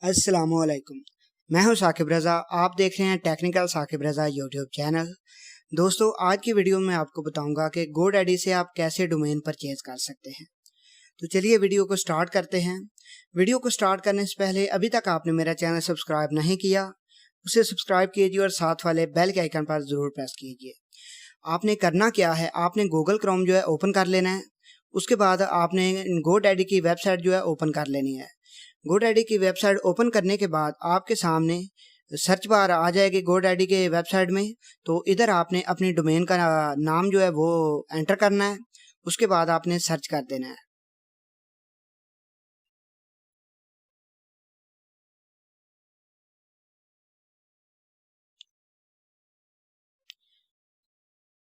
अस्सलामुअलैकुम। मैं हूं साकिब रज़ा। आप देख रहे हैं टेक्निकल साकिब रज़ा यूट्यूब चैनल। दोस्तों, आज की वीडियो में आपको बताऊंगा कि GoDaddy से आप कैसे डोमेन परचेज कर सकते हैं। तो चलिए वीडियो को स्टार्ट करते हैं। वीडियो को स्टार्ट करने से पहले अभी तक आपने मेरा चैनल सब्सक्राइब नहीं किया, उसे सब्सक्राइब कीजिए और साथ वाले बेल के आइकन पर ज़रूर प्रेस कीजिए। आपने करना क्या है, आपने गूगल क्रोम जो है ओपन कर लेना है। उसके बाद आपने GoDaddy की वेबसाइट जो है ओपन कर लेनी है। GoDaddy की वेबसाइट ओपन करने के बाद आपके सामने सर्च बार आ जाएगी GoDaddy के वेबसाइट में। तो इधर आपने अपनी डोमेन का नाम जो है वो एंटर करना है। उसके बाद आपने सर्च कर देना है।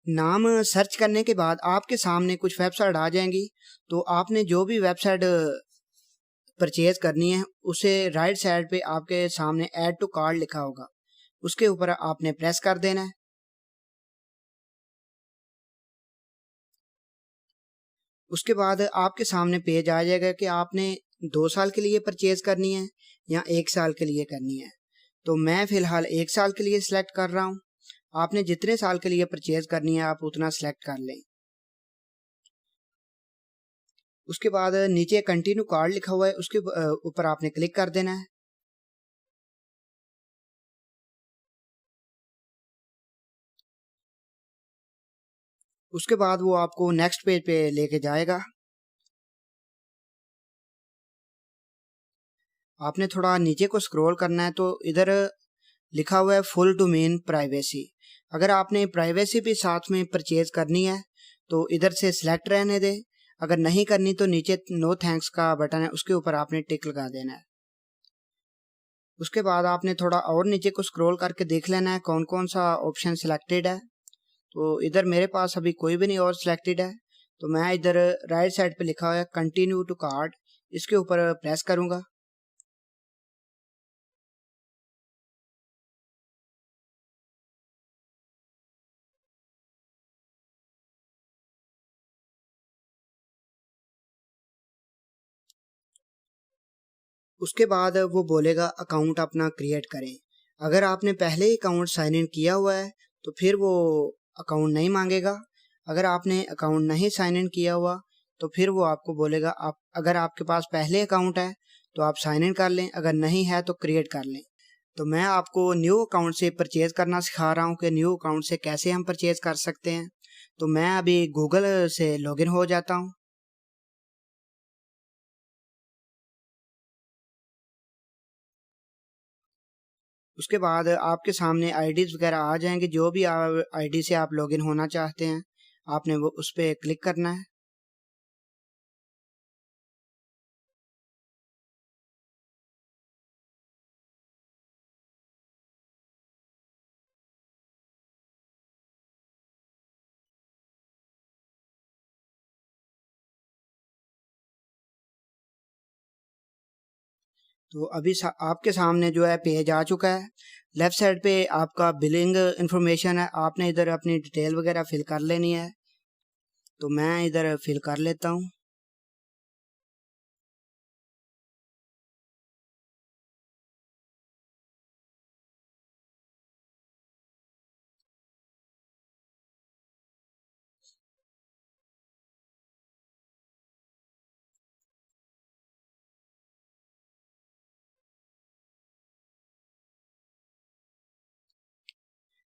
नाम सर्च करने के बाद आपके सामने कुछ वेबसाइट आ जाएंगी। तो आपने जो भी वेबसाइट परचेज करनी है उसे राइट साइड पे आपके सामने ऐड टू कार्ट लिखा होगा, उसके ऊपर आपने प्रेस कर देना है। उसके बाद आपके सामने पेज आ जाएगा कि आपने 2 साल के लिए परचेज करनी है या 1 साल के लिए करनी है। तो मैं फिलहाल 1 साल के लिए सिलेक्ट कर रहा हूँ। आपने जितने साल के लिए परचेज करनी है आप उतना सिलेक्ट कर लें। उसके बाद नीचे कंटिन्यू कार्ड लिखा हुआ है, उसके ऊपर आपने क्लिक कर देना है। उसके बाद वो आपको नेक्स्ट पेज पे लेके जाएगा। आपने थोड़ा नीचे को स्क्रॉल करना है तो इधर लिखा हुआ है फुल डोमेन प्राइवेसी। अगर आपने प्राइवेसी भी साथ में परचेज करनी है तो इधर से सिलेक्ट रहने दें। अगर नहीं करनी तो नीचे नो थैंक्स का बटन है, उसके ऊपर आपने टिक लगा देना है। उसके बाद आपने थोड़ा और नीचे को स्क्रॉल करके देख लेना है कौन कौन सा ऑप्शन सिलेक्टेड है। तो इधर मेरे पास अभी कोई भी नहीं और सिलेक्टेड है। तो मैं इधर राइट साइड पे लिखा हुआ है कंटिन्यू टू कार्ट, इसके ऊपर प्रेस करूंगा। उसके बाद वो बोलेगा अकाउंट अपना क्रिएट करें। अगर आपने पहले ही अकाउंट साइन इन किया हुआ है तो फिर वो अकाउंट नहीं मांगेगा। अगर आपने अकाउंट नहीं साइन इन किया हुआ तो फिर वो आपको बोलेगा आप अगर आपके पास पहले अकाउंट है तो आप साइन इन कर लें, अगर नहीं है तो क्रिएट कर लें। तो मैं आपको न्यू अकाउंट से परचेज करना सिखा रहा हूँ कि न्यू अकाउंट से कैसे हम परचेज कर सकते हैं। तो मैं अभी गूगल से लॉगिन हो जाता हूँ। उसके बाद आपके सामने आईडीज वगैरह आ जाएंगे, जो भी आईडी से आप लॉगिन होना चाहते हैं आपने वो उस पर क्लिक करना है। तो अभी आपके सामने जो है पेज आ चुका है। लेफ्ट साइड पे आपका बिलिंग इंफॉर्मेशन है, आपने इधर अपनी डिटेल वगैरह फिल कर लेनी है। तो मैं इधर फिल कर लेता हूँ।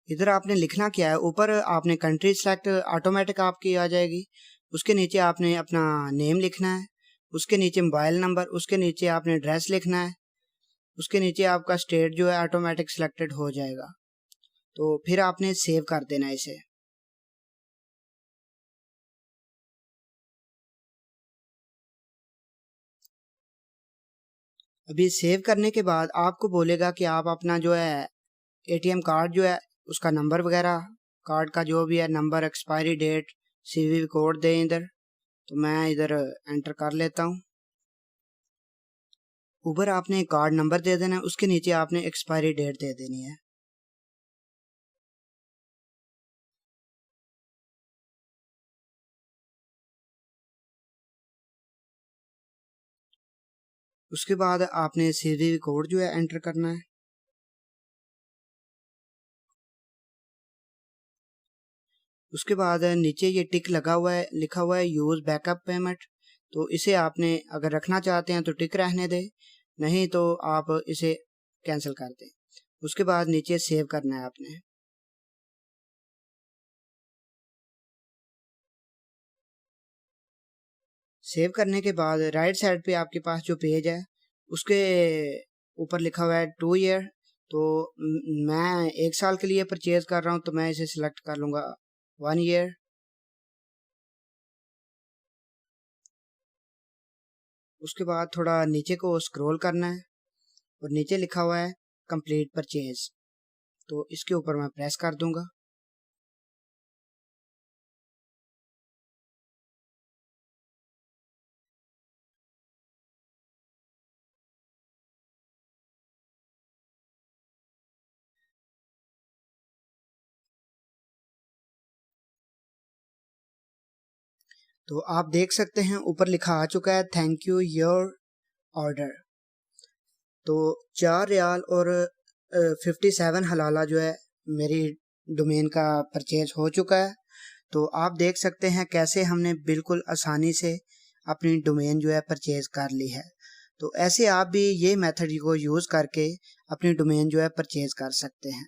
इधर आपने लिखना क्या है, ऊपर आपने कंट्री सेलेक्ट ऑटोमेटिक आपकी आ जाएगी। उसके नीचे आपने अपना नेम लिखना है, उसके नीचे मोबाइल नंबर, उसके नीचे आपने एड्रेस लिखना है, उसके नीचे आपका स्टेट जो है ऑटोमेटिक सिलेक्टेड हो जाएगा। तो फिर आपने सेव कर देना है इसे। अभी सेव करने के बाद आपको बोलेगा कि आप अपना जो है एटीएम कार्ड जो है उसका नंबर वगैरह, कार्ड का जो भी है number, expiry date, CVV code दें इधर। तो मैं इधर एंटर कर लेता हूँ। ऊपर आपने कार्ड नंबर दे देना है, उसके नीचे आपने एक्सपायरी डेट दे देनी है। उसके बाद आपने सीवीवी कोड जो है एंटर करना है। उसके बाद नीचे ये टिक लगा हुआ है, लिखा हुआ है यूज बैकअप पेमेंट, तो इसे आपने अगर रखना चाहते हैं तो टिक रहने दें, नहीं तो आप इसे कैंसिल कर दें। उसके बाद नीचे सेव करना है आपने। सेव करने के बाद राइट साइड पे आपके पास जो पेज है उसके ऊपर लिखा हुआ है 2 ईयर, तो मैं 1 साल के लिए परचेज कर रहा हूँ तो मैं इसे सिलेक्ट कर लूँगा 1 ईयर। उसके बाद थोड़ा नीचे को स्क्रॉल करना है और नीचे लिखा हुआ है कंप्लीट परचेज, तो इसके ऊपर मैं प्रेस कर दूंगा। तो आप देख सकते हैं ऊपर लिखा आ चुका है थैंक यू योर ऑर्डर। तो 4 रियाल और 57 हलाला जो है मेरी डोमेन का परचेज हो चुका है। तो आप देख सकते हैं कैसे हमने बिल्कुल आसानी से अपनी डोमेन जो है परचेज कर ली है। तो ऐसे आप भी ये मेथड को यूज़ करके अपनी डोमेन जो है परचेज कर सकते हैं।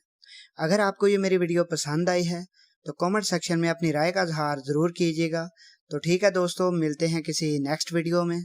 अगर आपको ये मेरी वीडियो पसंद आई है तो कमेंट सेक्शन में अपनी राय का इजहार ज़रूर कीजिएगा। तो ठीक है दोस्तों, मिलते हैं किसी नेक्स्ट वीडियो में।